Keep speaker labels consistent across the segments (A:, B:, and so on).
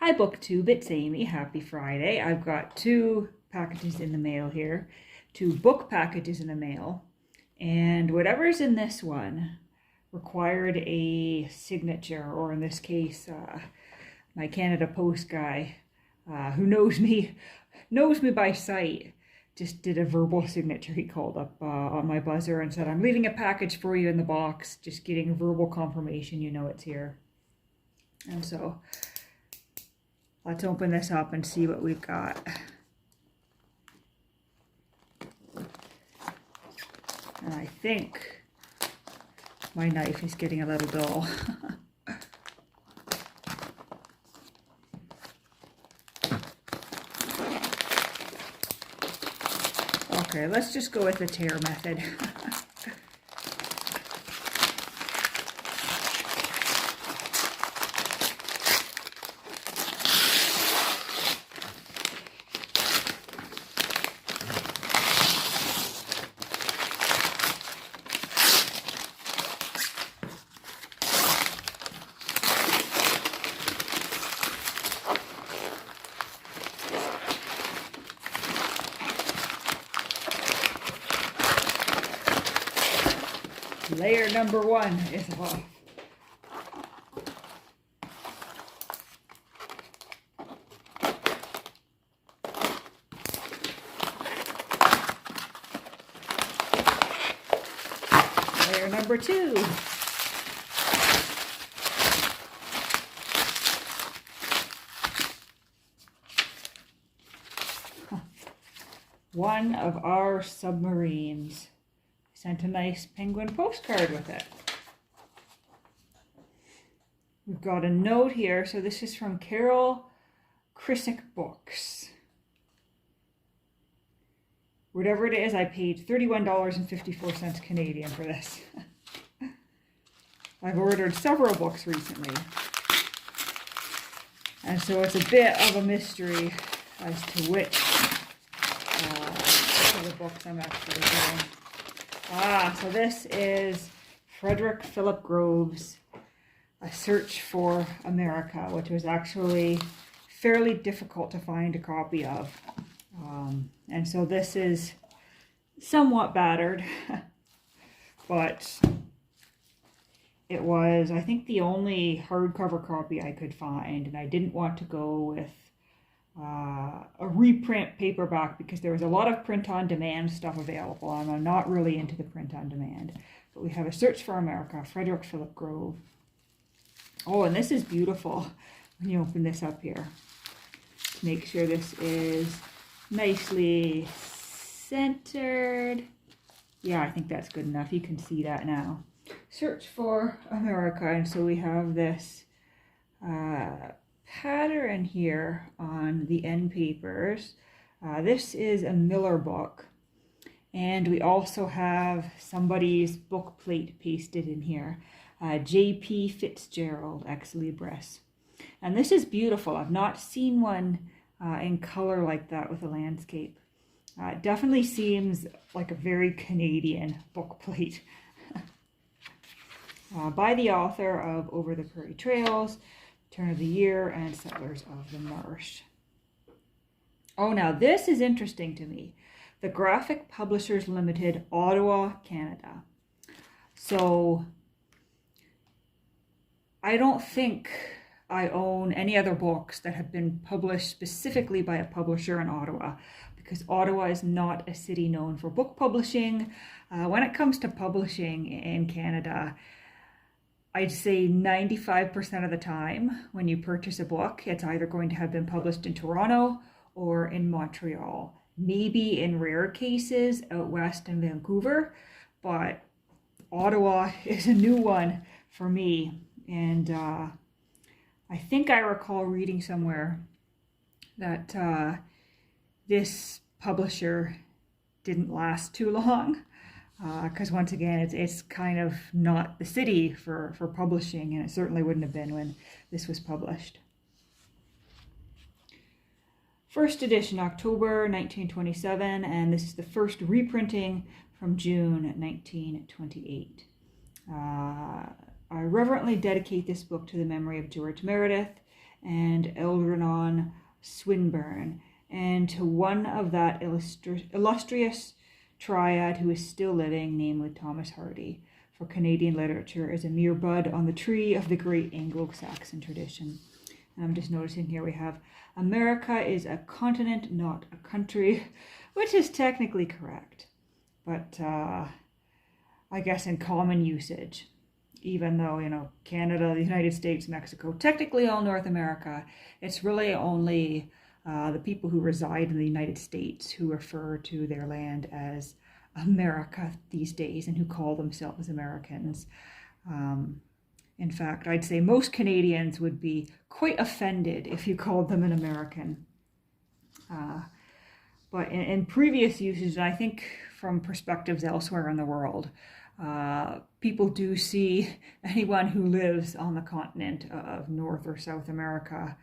A: Hi BookTube, it's Amy. Happy Friday. I've got two packages in the mail here, two book packages in the mail, and whatever's in this one required a signature, or in this case, my Canada Post guy, who knows me by sight, just did a verbal signature. He called up on my buzzer and said, "I'm leaving a package for you in the box, just getting verbal confirmation you know it's here." And so let's open this up and see what we've got. And I think my knife is getting a little dull. Okay, let's just go with the tear method. Layer number one is off. Layer number two. One of our submarines. Sent a nice penguin postcard with it. We've got a note here. So this is from Carol Krisick Books. Whatever it is, I paid $31.54 Canadian for this. I've ordered several books recently. And so it's a bit of a mystery as to which of the books I'm actually getting. So this is Frederick Philip Groves' A Search for America, which was actually fairly difficult to find a copy of. And so this is somewhat battered, but it was, I think, the only hardcover copy I could find, and I didn't want to go with a reprint paperback because there was a lot of print-on-demand stuff available, and I'm not really into the print-on-demand. But we have A Search for America, Frederick Philip Grove. Oh, and this is beautiful when you open this up here. Make sure this is nicely centered. Yeah, I think that's good enough. You can see that now. Search for America, and so we have this pattern here on the end papers. This is a Miller book, and we also have somebody's book plate pasted in here. J.P. Fitzgerald, Ex Libris. And this is beautiful. I've not seen one in color like that with a landscape. It definitely seems like a very Canadian book plate. By the author of Over the Prairie Trails, Turn of the Year, and Settlers of the Marsh. Oh, now this is interesting to me. The Graphic Publishers Limited, Ottawa, Canada. So I don't think I own any other books that have been published specifically by a publisher in Ottawa, because Ottawa is not a city known for book publishing. When it comes to publishing in Canada, I'd say 95% of the time when you purchase a book, it's either going to have been published in Toronto or in Montreal. Maybe in rare cases out west in Vancouver, but Ottawa is a new one for me. And I think I recall reading somewhere that this publisher didn't last too long. Because once again, it's kind of not the city for publishing, and it certainly wouldn't have been when this was published. First edition, October 1927, and this is the first reprinting from June 1928. I reverently dedicate this book to the memory of George Meredith and Algernon Swinburne, and to one of that illustrious triad who is still living, namely Thomas Hardy, for Canadian literature is a mere bud on the tree of the great Anglo-Saxon tradition. And I'm just noticing here we have America is a continent, not a country, which is technically correct, but I guess in common usage, even though, you know, Canada, the United States, Mexico, technically all North America, it's really only the people who reside in the United States who refer to their land as America these days and who call themselves Americans. In fact, I'd say most Canadians would be quite offended if you called them an American. But in previous usage, and I think from perspectives elsewhere in the world, people do see anyone who lives on the continent of North or South America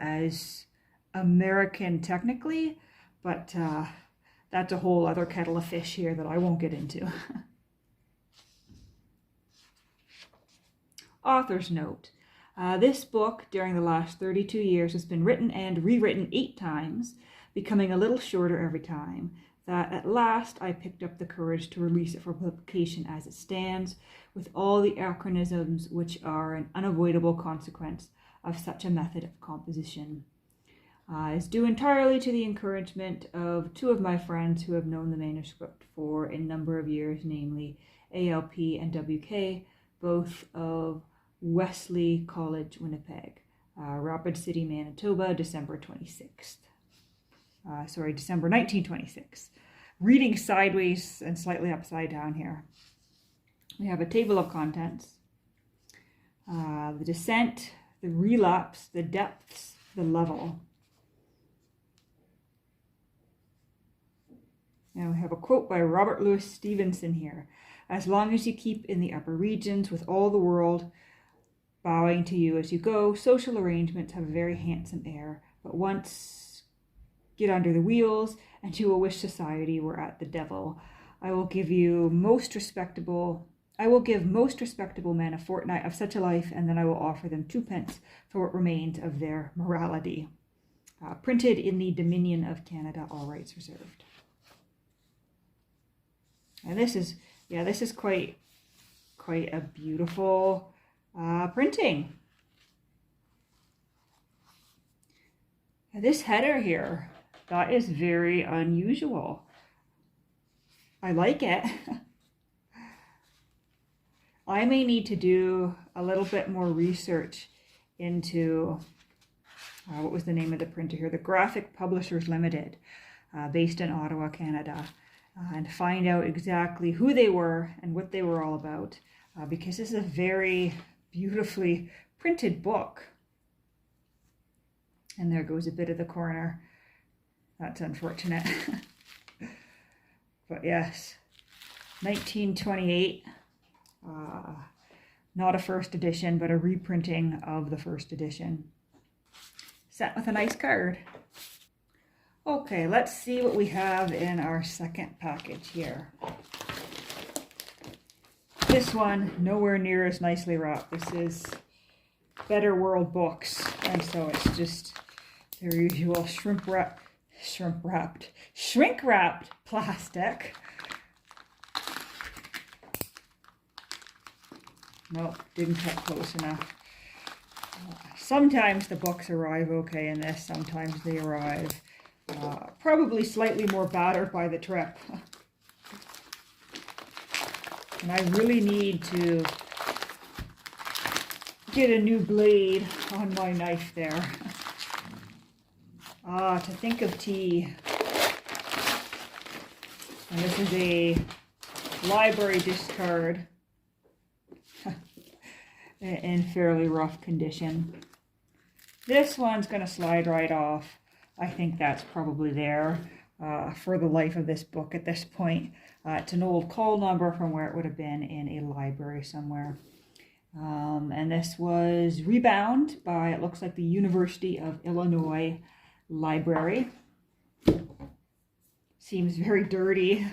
A: as American technically, but that's a whole other kettle of fish here that I won't get into. Author's note. This book, during the last 32 years, has been written and rewritten 8 times, becoming a little shorter every time, that at last I picked up the courage to release it for publication as it stands, with all the anachronisms which are an unavoidable consequence of such a method of composition. Is due entirely to the encouragement of 2 of my friends who have known the manuscript for a number of years, namely ALP and WK, both of Wesley College, Winnipeg, Rapid City, Manitoba, December 1926. Reading sideways and slightly upside down here. We have a table of contents. The descent, the relapse, the depths, the level. Now we have a quote by Robert Louis Stevenson here. As long as you keep in the upper regions with all the world bowing to you as you go, social arrangements have a very handsome air, but once get under the wheels and you will wish society were at the devil. I will give most respectable men a fortnight of such a life, and then I will offer them 2 pence for what remains of their morality. Printed in the Dominion of Canada, all rights reserved. And this is quite a beautiful printing. And this header here, that is very unusual. I like it. I may need to do a little bit more research into, what was the name of the printer here? The Graphic Publishers Limited, based in Ottawa, Canada. And find out exactly who they were and what they were all about, because this is a very beautifully printed book. And there goes a bit of the corner. That's unfortunate. But yes, 1928, not a first edition, but a reprinting of the first edition. Sent with a nice card. Okay, let's see what we have in our second package here. This one, nowhere near as nicely wrapped. This is Better World Books, and so it's just their usual shrink-wrapped plastic. Nope, didn't cut close enough. Sometimes the books arrive okay in this, sometimes they arrive probably slightly more battered by the trip. And I really need to get a new blade on my knife there. To think of tea. And this is a library discard in fairly rough condition. This one's going to slide right off. I think that's probably there for the life of this book at this point. It's an old call number from where it would have been in a library somewhere. And this was rebound by, it looks like, the University of Illinois Library. Seems very dirty.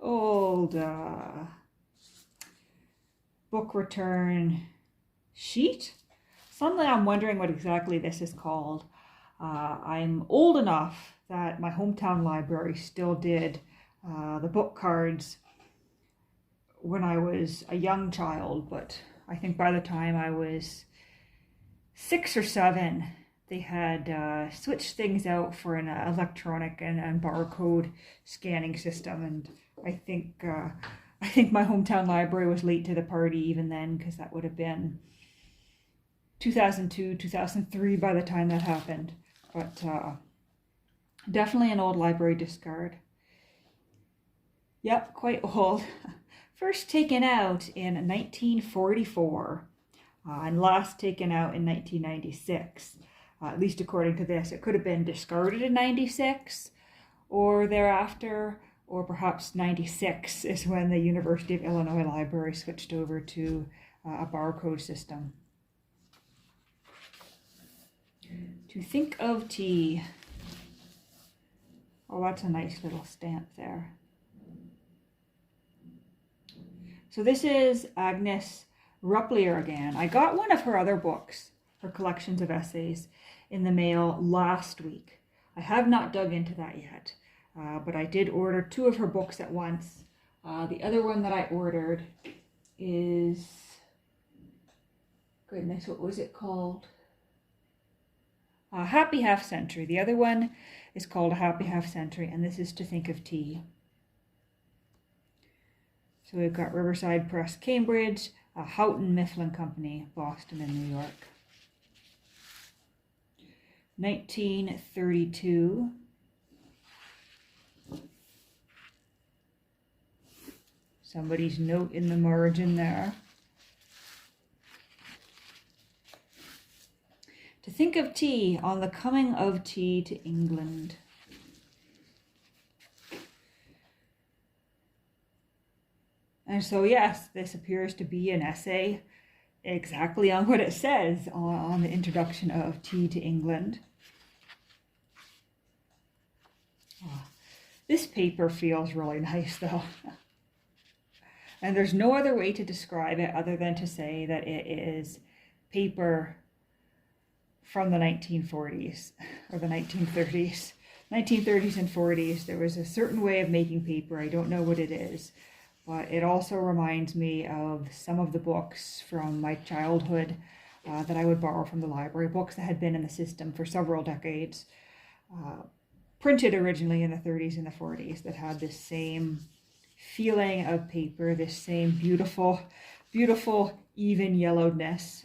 A: Old book return sheet. Suddenly I'm wondering what exactly this is called. I'm old enough that my hometown library still did the book cards when I was a young child, but I think by the time I was 6 or 7, they had switched things out for an electronic and barcode scanning system, and I think my hometown library was late to the party even then, because that would have been 2002, 2003 by the time that happened. But definitely an old library discard. Yep, quite old. First taken out in 1944 and last taken out in 1996. At least according to this. It could have been discarded in 96 or thereafter, or perhaps 96 is when the University of Illinois Library switched over to a barcode system. To think of tea. Oh, that's a nice little stamp there. So this is Agnes Rupplier again. I got one of her other books, her collections of essays, in the mail last week. I have not dug into that yet, but I did order 2 of her books at once. The other one that I ordered is, goodness, what was it called? Happy Half Century. The other one is called A Happy Half Century, and this is To Think of Tea. So we've got Riverside Press, Cambridge, Houghton Mifflin Company, Boston and New York. 1932. Somebody's note in the margin there. To Think of Tea, on the Coming of Tea to England. And so yes, this appears to be an essay exactly on what it says on the introduction of tea to England. Oh, this paper feels really nice though. And there's no other way to describe it other than to say that it is paper from the 1940s or the 1930s. 1930s and 40s, there was a certain way of making paper. I don't know what it is. But it also reminds me of some of the books from my childhood that I would borrow from the library, books that had been in the system for several decades, printed originally in the 30s and the 40s, that had this same feeling of paper, this same beautiful, beautiful, even yellowedness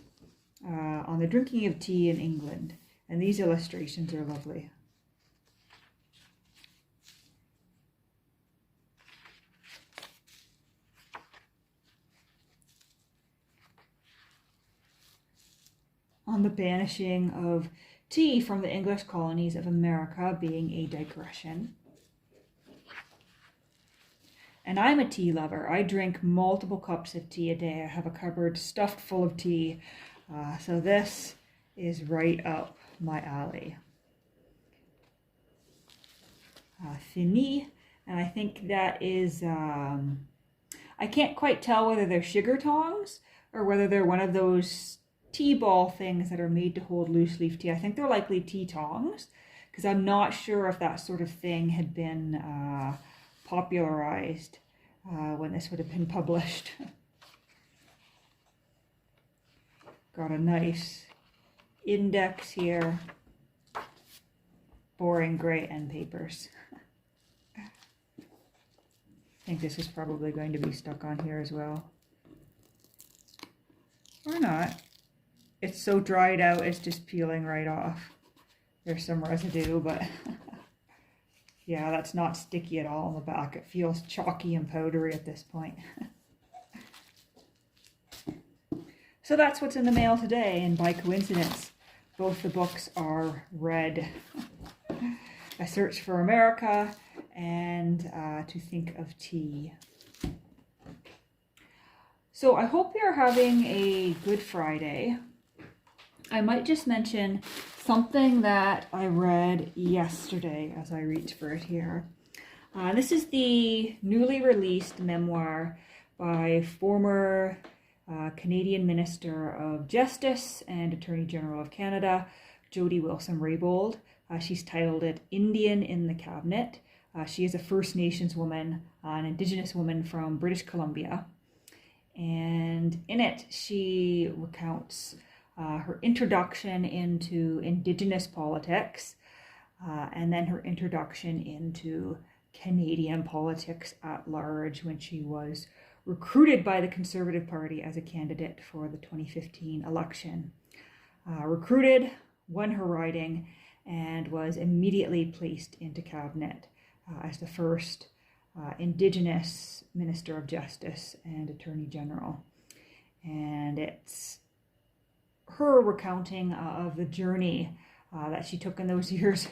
A: on the drinking of tea in England. And these illustrations are lovely. On the banishing of tea from the English colonies of America being a digression. And I'm a tea lover. I drink multiple cups of tea a day. I have a cupboard stuffed full of tea. So this is right up my alley. Fini, and I think that is, I can't quite tell whether they're sugar tongs or whether they're one of those tea ball things that are made to hold loose leaf tea. I think they're likely tea tongs, because I'm not sure if that sort of thing had been popularized when this would have been published. Got a nice index here. Boring gray end papers. I think this is probably going to be stuck on here as well. Or not. It's so dried out, it's just peeling right off. There's some residue, but yeah, that's not sticky at all on the back. It feels chalky and powdery at this point. So that's what's in the mail today, and by coincidence, both the books are red. A Search for America and To Think of Tea. So I hope you're having a good Friday. I might just mention something that I read yesterday as I reach for it here. This is the newly released memoir by former Canadian Minister of Justice and Attorney General of Canada, Jody Wilson-Raybould. She's titled it Indian in the Cabinet. She is a First Nations woman, an Indigenous woman from British Columbia. And in it, she recounts her introduction into Indigenous politics, and then her introduction into Canadian politics at large when she was recruited by the Conservative Party as a candidate for the 2015 election. Recruited, won her riding, and was immediately placed into cabinet as the first Indigenous Minister of Justice and Attorney General. And it's her recounting of the journey that she took in those years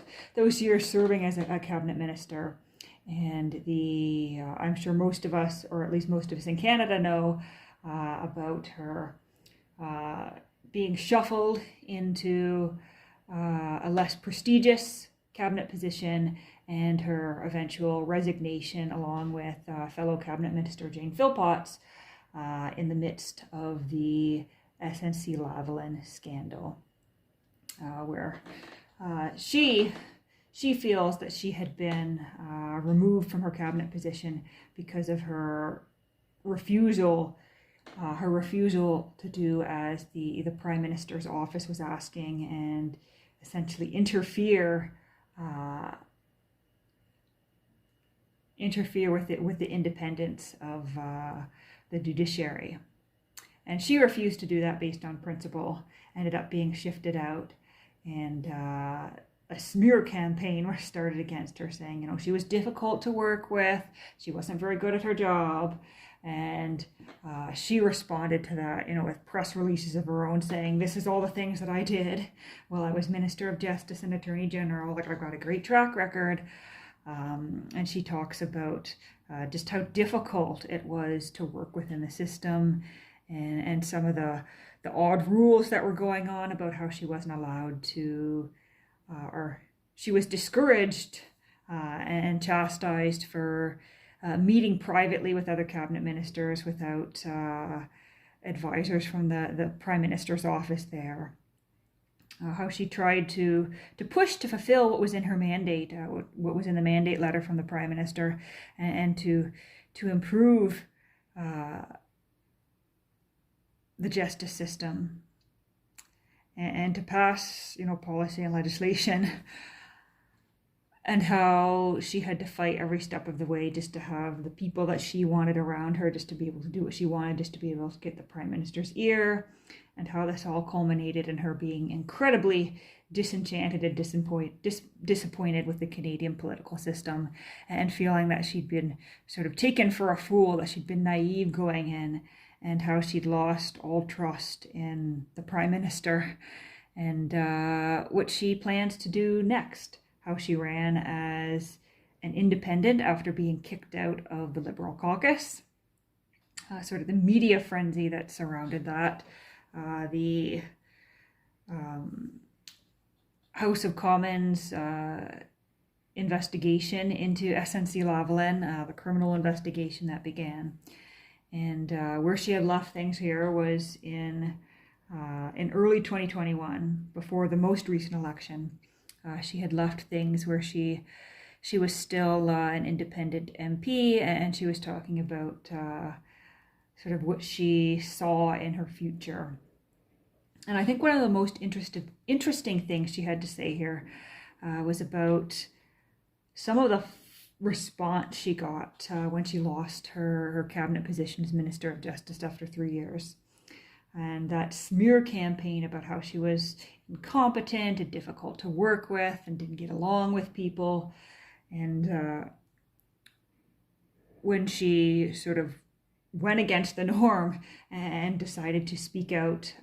A: serving as a cabinet minister. And I'm sure most of us, or at least most of us in Canada, know about her being shuffled into a less prestigious cabinet position and her eventual resignation along with fellow cabinet minister Jane Philpotts in the midst of the SNC-Lavalin scandal, where she feels that she had been removed from her cabinet position because of her refusal to do as the Prime Minister's office was asking, and essentially interfere with the independence of the judiciary. And she refused to do that based on principle, ended up being shifted out, and a smear campaign was started against her, saying, she was difficult to work with, she wasn't very good at her job. And she responded to that, with press releases of her own saying, this is all the things that I did while I was Minister of Justice and Attorney General. Like, I've got a great track record. And she talks about just how difficult it was to work within the system, and some of the odd rules that were going on about how she wasn't allowed to, or she was discouraged and chastised for meeting privately with other cabinet ministers without advisors from the Prime Minister's office there. How she tried to push to fulfill what was in her mandate, what was in the mandate letter from the Prime Minister, and to improve the justice system, and to pass, policy and legislation, and how she had to fight every step of the way just to have the people that she wanted around her, just to be able to do what she wanted, just to be able to get the Prime Minister's ear, and how this all culminated in her being incredibly disenchanted and disappointed with the Canadian political system, and feeling that she'd been sort of taken for a fool, that she'd been naive going in, and how she'd lost all trust in the Prime Minister, and what she plans to do next. How she ran as an independent after being kicked out of the Liberal caucus, sort of the media frenzy that surrounded that, the House of Commons investigation into SNC-Lavalin, the criminal investigation that began. And where she had left things here was in early 2021, before the most recent election. She had left things where she was still an independent MP, and she was talking about sort of what she saw in her future. And I think one of the most interesting things she had to say here was about some of the response she got when she lost her cabinet position as Minister of Justice after 3 years. And that smear campaign about how she was incompetent and difficult to work with and didn't get along with people. And when she sort of went against the norm and decided to speak out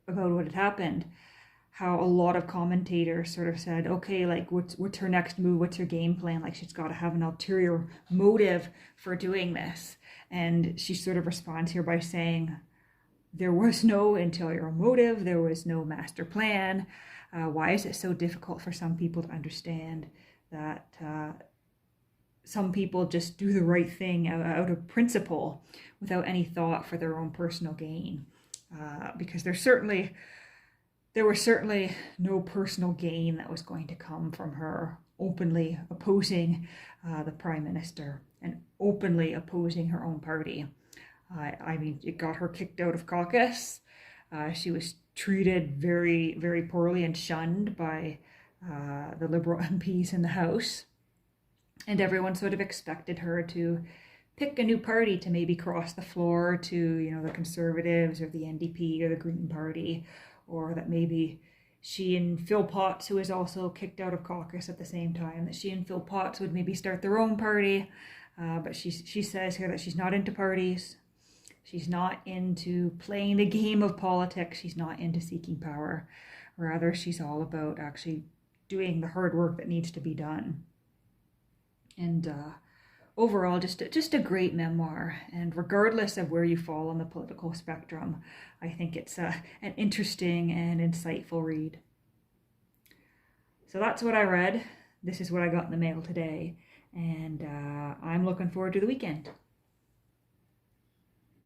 A: about what had happened, how a lot of commentators sort of said, okay, like what's her next move? What's her game plan? Like, she's got to have an ulterior motive for doing this. And she sort of responds here by saying, there was no ulterior motive, there was no master plan. Why is it so difficult for some people to understand that some people just do the right thing out of principle without any thought for their own personal gain. Because there was certainly no personal gain that was going to come from her openly opposing the prime minister and openly opposing her own party. I mean, it got her kicked out of caucus. She was treated very, very poorly and shunned by the Liberal MPs in the House. And everyone sort of expected her to pick a new party to maybe cross the floor to, you know, the Conservatives or the NDP or the Green Party, or that maybe she and Phil Potts, who was also kicked out of caucus at the same time, that she and Phil Potts would maybe start their own party. But she says here that she's not into parties. She's not into playing the game of politics. She's not into seeking power. Rather, she's all about actually doing the hard work that needs to be done. And overall, just a great memoir. And regardless of where you fall on the political spectrum, I think it's an interesting and insightful read. So that's what I read. This is what I got in the mail today. And I'm looking forward to the weekend.